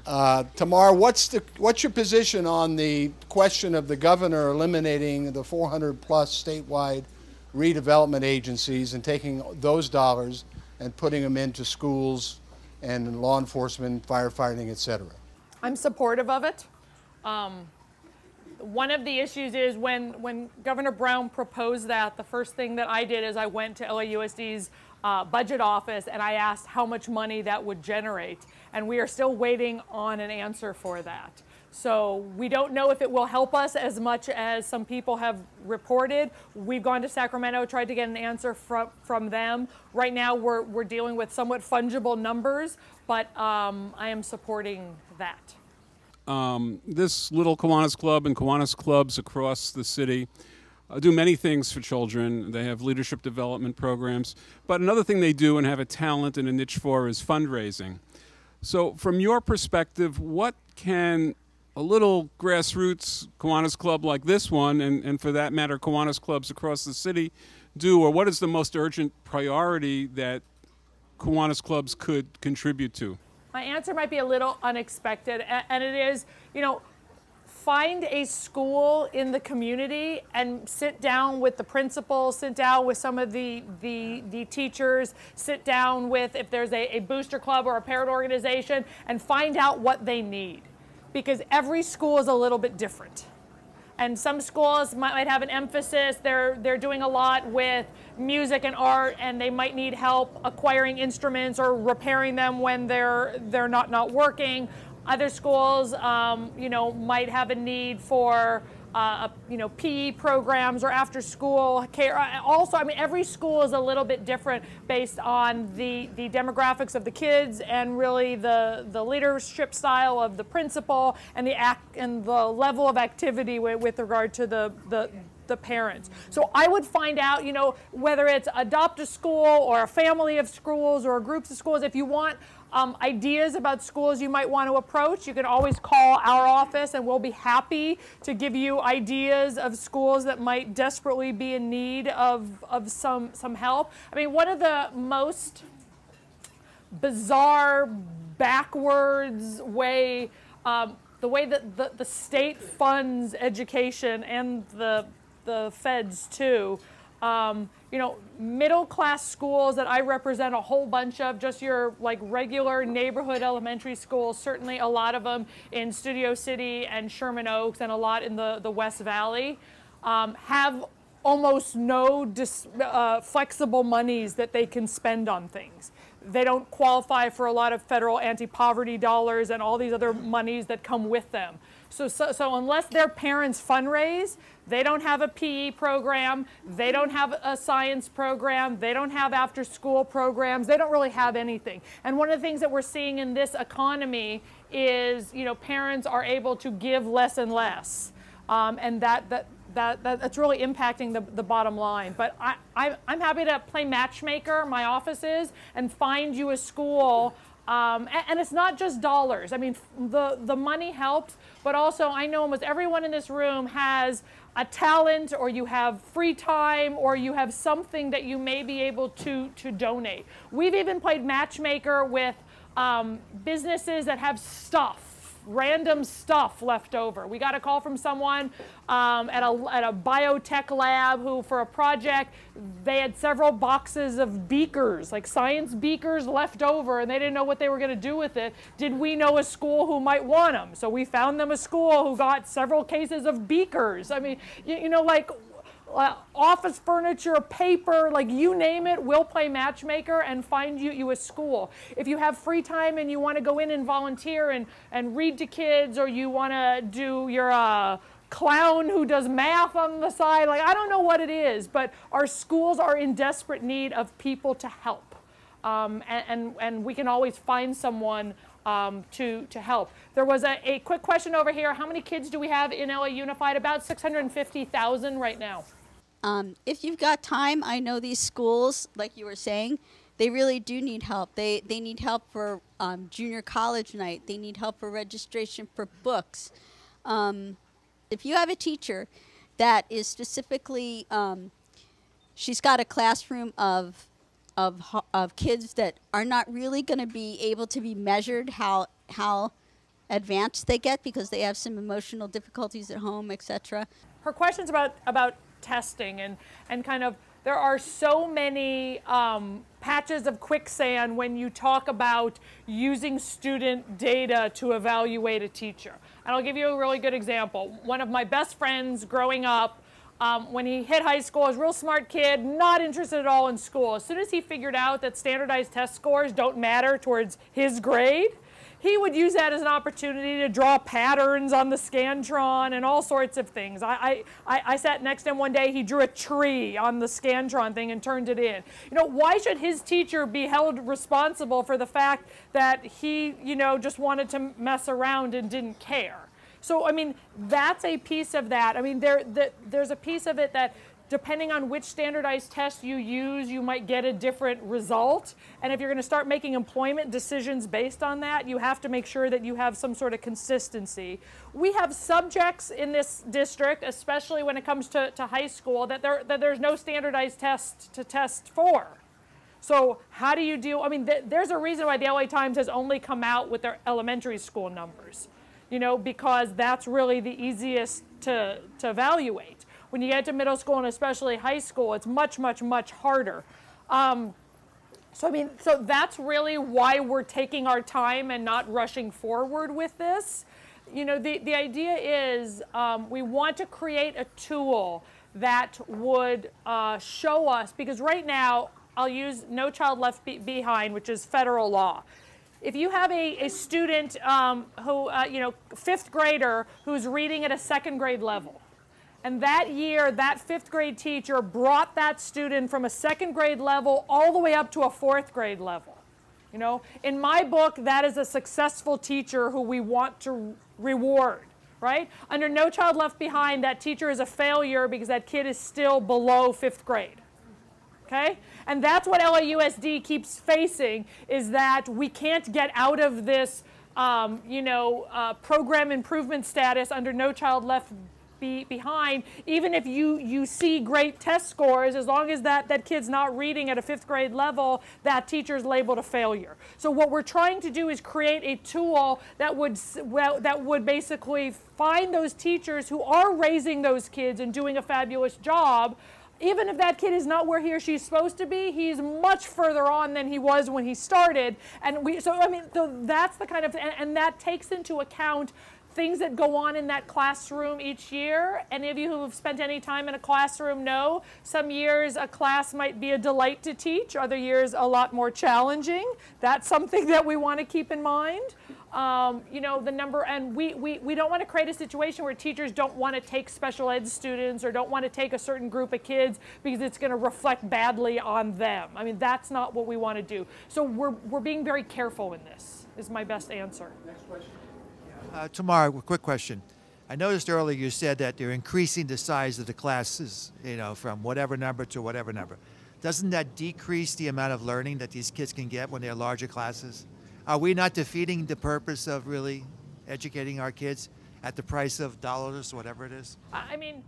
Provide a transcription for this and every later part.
Tamara, what's your position on the question of the governor eliminating the 400 plus statewide redevelopment agencies and taking those dollars and putting them into schools and law enforcement, firefighting, et cetera? I'm supportive of it. One of the issues is when Governor Brown proposed that, the first thing that I did is I went to LAUSD's budget office and I asked how much money that would generate. And we are still waiting on an answer for that. So we don't know if it will help us as much as some people have reported. We've gone to Sacramento, tried to get an answer from them. Right now we're dealing with somewhat fungible numbers, but I am supporting that. This little Kiwanis Club and Kiwanis clubs across the city do many things for children. They have leadership development programs. But another thing they do and have a talent and a niche for is fundraising. So from your perspective, what can a little grassroots Kiwanis club like this one, and for that matter, Kiwanis clubs across the city do, or what is the most urgent priority that Kiwanis clubs could contribute to? My answer might be a little unexpected, and it is, find a school in the community and sit down with the principal, sit down with some of the teachers, sit down with, if there's a booster club or a parent organization, and find out what they need. Because every school is a little bit different. And some schools might have an emphasis, they're doing a lot with music and art, and they might need help acquiring instruments or repairing them when they're not working. Other schools, might have a need for, PE programs or after school care. Also, every school is a little bit different based on the demographics of the kids and really the leadership style of the principal and the level of activity with regard to the parents. So I would find out, whether it's adopt a school or a family of schools or groups of schools. If you want ideas about schools you might want to approach, you can always call our office and we'll be happy to give you ideas of schools that might desperately be in need of some help. One of the most bizarre, backwards way, the way that the state funds education and the feds too, middle class schools that I represent a whole bunch of, just your regular neighborhood elementary schools, certainly a lot of them in Studio City and Sherman Oaks and a lot in the West Valley, have almost no flexible monies that they can spend on things. They don't qualify for a lot of federal anti-poverty dollars and all these other monies that come with them. So unless their parents fundraise, they don't have a PE program, they don't have a science program, they don't have after-school programs, they don't really have anything. And one of the things that we're seeing in this economy is, parents are able to give less and less, and that's really impacting the bottom line. But I'm happy to play matchmaker, my office is, and find you a school. And it's not just dollars. The money helps, but also I know almost everyone in this room has a talent, or you have free time, or you have something that you may be able to donate. We've even played matchmaker with businesses that have random stuff left over. We got a call from someone at a biotech lab who, for a project, they had several boxes of beakers, like science beakers left over, and they didn't know what they were going to do with it. Did we know a school who might want them? So we found them a school who got several cases of beakers. Office furniture, paper, you name it, we'll play matchmaker and find you a school. If you have free time and you want to go in and volunteer and read to kids, or you want to do your clown who does math on the side, I don't know what it is, but our schools are in desperate need of people to help. And we can always find someone to help. There was a quick question over here. How many kids do we have in LA Unified? About 650,000 right now. If you've got time, I know these schools, like you were saying, they really do need help. They need help for junior college night. They need help for registration for books. If you have a teacher that is specifically, she's got a classroom of kids that are not really going to be able to be measured how advanced they get because they have some emotional difficulties at home, etc. Her question's about testing and kind of, there are so many patches of quicksand when you talk about using student data to evaluate a teacher. And I'll give you a really good example. One of my best friends growing up, when he hit high school, was a real smart kid, not interested at all in school. As soon as he figured out that standardized test scores don't matter towards his grade, he would use that as an opportunity to draw patterns on the Scantron and all sorts of things. I sat next to him one day, he drew a tree on the Scantron thing and turned it in. You know, why should his teacher be held responsible for the fact that he, you know, just wanted to mess around and didn't care? So, I mean, that's a piece of that. I mean, there's a piece of it that depending on which standardized test you use, you might get a different result. And if you're going to start making employment decisions based on that, you have to make sure that you have some sort of consistency. We have subjects in this district, especially when it comes to high school, that there's no standardized test to test for. So how do you deal? I mean, there's a reason why the LA Times has only come out with their elementary school numbers, you know, because that's really the easiest to evaluate. When you get to middle school and especially high school, it's much, much, much harder. So that's really why we're taking our time and not rushing forward with this. You know, the idea is we want to create a tool that would show us, because right now, I'll use No Child Left Behind, which is federal law. If you have a student who, you know, fifth grader who's reading at a second grade level, and that year, that fifth grade teacher brought that student from a second grade level all the way up to a fourth grade level. You know, in my book, that is a successful teacher who we want to reward, right? Under No Child Left Behind, that teacher is a failure because that kid is still below fifth grade. Okay? And that's what LAUSD keeps facing, is that we can't get out of this, program improvement status under No Child Left Behind, even if you see great test scores, as long as that kid's not reading at a fifth grade level, that teacher's labeled a failure. So what we're trying to do is create a tool that would basically find those teachers who are raising those kids and doing a fabulous job. Even if that kid is not where he or she is supposed to be, he's much further on than he was when he started. And so that's the kind of, and that takes into account things that go on in that classroom each year. Any of you who have spent any time in a classroom know some years a class might be a delight to teach, other years a lot more challenging. That's something that we want to keep in mind. The number, and we don't want to create a situation where teachers don't want to take special ed students or don't want to take a certain group of kids because it's going to reflect badly on them. I mean, that's not what we want to do. So we're being very careful in this, is my best answer. Next question. Tamara, a quick question. I noticed earlier you said that they're increasing the size of the classes, from whatever number to whatever number. Doesn't that decrease the amount of learning that these kids can get when they're larger classes? Are we not defeating the purpose of really educating our kids at the price of dollars, whatever it is? I mean,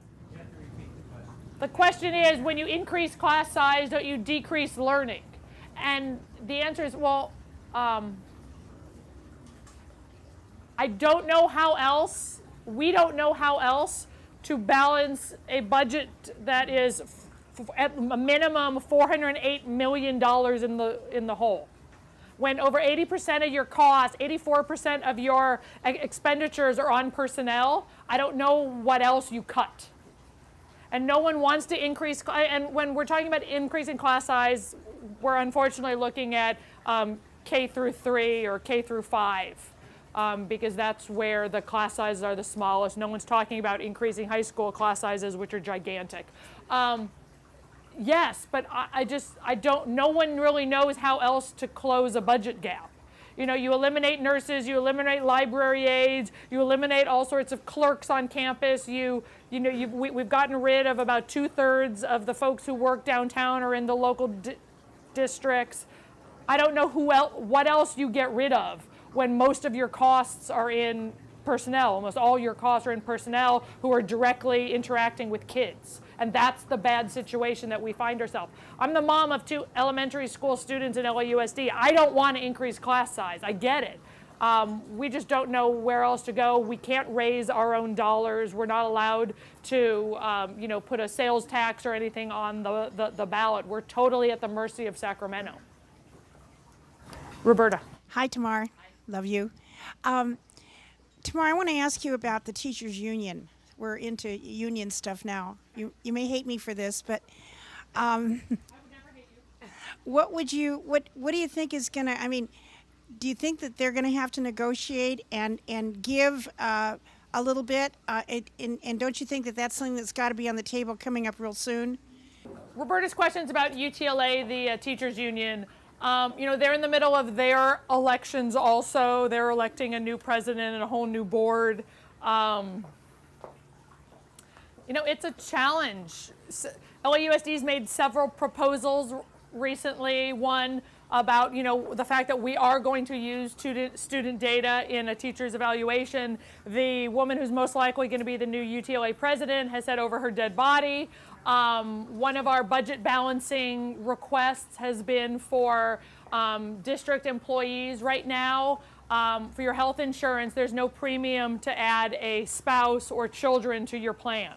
the question is, when you increase class size, don't you decrease learning? And the answer is, well, I don't know how else, we don't know how else to balance a budget that is at a minimum $408 million in the hole. When over 80% of your costs, 84% of your expenditures are on personnel, I don't know what else you cut. And no one wants to increase, and when we're talking about increasing class size, we're unfortunately looking at K through 3 or K through 5. Because that's where the class sizes are the smallest. No one's talking about increasing high school class sizes, which are gigantic. Yes, but no one really knows how else to close a budget gap. You know, you eliminate nurses, you eliminate library aides, you eliminate all sorts of clerks on campus. We've gotten rid of about 2/3 of the folks who work downtown or in the local districts. I don't know what else you get rid of when most of your costs are in personnel. Almost all your costs are in personnel who are directly interacting with kids. And that's the bad situation that we find ourselves. I'm the mom of 2 elementary school students in LAUSD. I don't want to increase class size. I get it. We just don't know where else to go. We can't raise our own dollars. We're not allowed to, you know, put a sales tax or anything on the ballot. We're totally at the mercy of Sacramento. Roberta. Hi, Tamar. Love you. Tamar, I want to ask you about the teachers' union. We're into union stuff now. You may hate me for this, but I would never hate you. what do you think is going to, I mean, do you think that they're going to have to negotiate and give a little bit? And don't you think that that's something that's got to be on the table coming up real soon? Roberta's questions about UTLA, the teachers union. You know, they're in the middle of their elections also. They're electing a new president and a whole new board. You know, it's a challenge. LAUSD's made several proposals recently. One about, you know, the fact that we are going to use student data in a teacher's evaluation. The woman who's most likely going to be the new UTLA president has said over her dead body. One of our budget balancing requests has been for district employees right now. For your health insurance, there's no premium to add a spouse or children to your plan.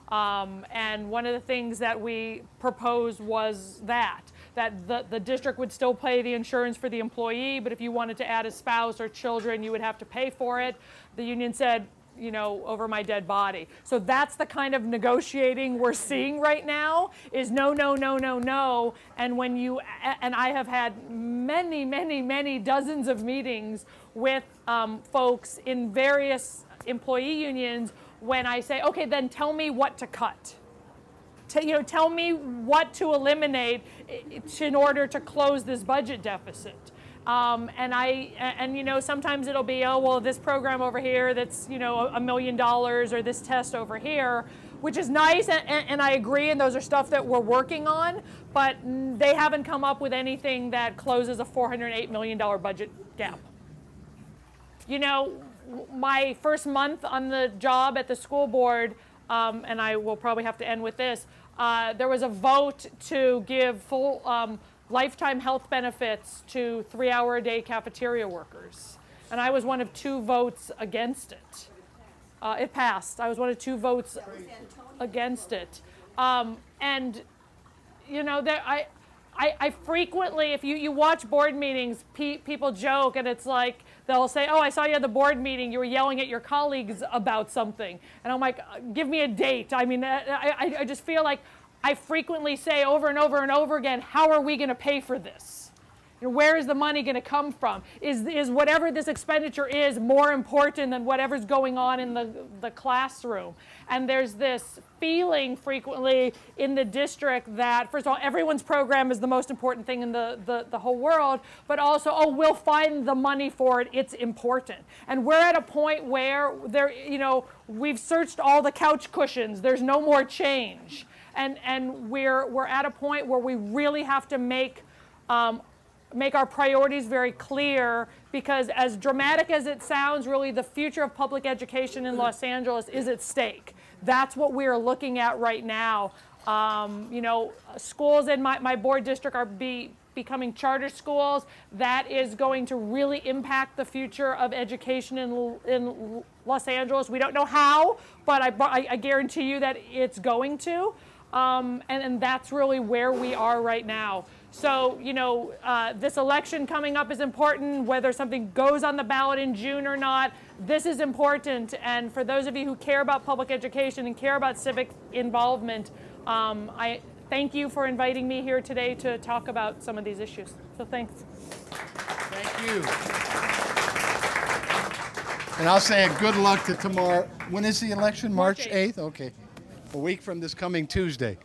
And one of the things that we proposed was that the district would still pay the insurance for the employee, but if you wanted to add a spouse or children, you would have to pay for it. The union said, you know, over my dead body. So that's the kind of negotiating we're seeing right now is no, no, no, no, no. And when you, and I have had many, many, many dozens of meetings with folks in various employee unions when I say, okay, then tell me what to cut. You know, tell me what to eliminate in order to close this budget deficit. And you know, sometimes it'll be, oh, well, this program over here that's, you know, $1 million, or this test over here, which is nice, and I agree, and those are stuff that we're working on, but they haven't come up with anything that closes a $408 million budget gap. You know, my first month on the job at the school board, and I will probably have to end with this, there was a vote to give full lifetime health benefits to 3-hour-a-day cafeteria workers. And I was one of 2 votes against it. It passed. I was one of 2 votes against it. And, you know, I frequently, if you watch board meetings, people joke, and it's like, they'll say, oh, I saw you at the board meeting, you were yelling at your colleagues about something. And I'm like, give me a date. I mean, I just feel like I frequently say over and over and over again, how are we going to pay for this? You know, where is the money going to come from? Is whatever this expenditure is more important than whatever's going on in the classroom? And there's this feeling frequently in the district that, first of all, everyone's program is the most important thing in the whole world, but also, oh, we'll find the money for it, it's important. And we're at a point where you know, we've searched all the couch cushions, there's no more change. And we're at a point where we really have to make our priorities very clear, because as dramatic as it sounds, really the future of public education in Los Angeles is at stake. That's what we're looking at right now. You know, schools in my board district are becoming charter schools. That is going to really impact the future of education in Los Angeles. We don't know how, but I guarantee you that it's going to. And that's really where we are right now. So, you know, this election coming up is important, whether something goes on the ballot in June or not. This is important. And for those of you who care about public education and care about civic involvement, I thank you for inviting me here today to talk about some of these issues. So thanks. Thank you. And I'll say a good luck to Tamara. When is the election? March 8th? Okay. A week from this coming Tuesday.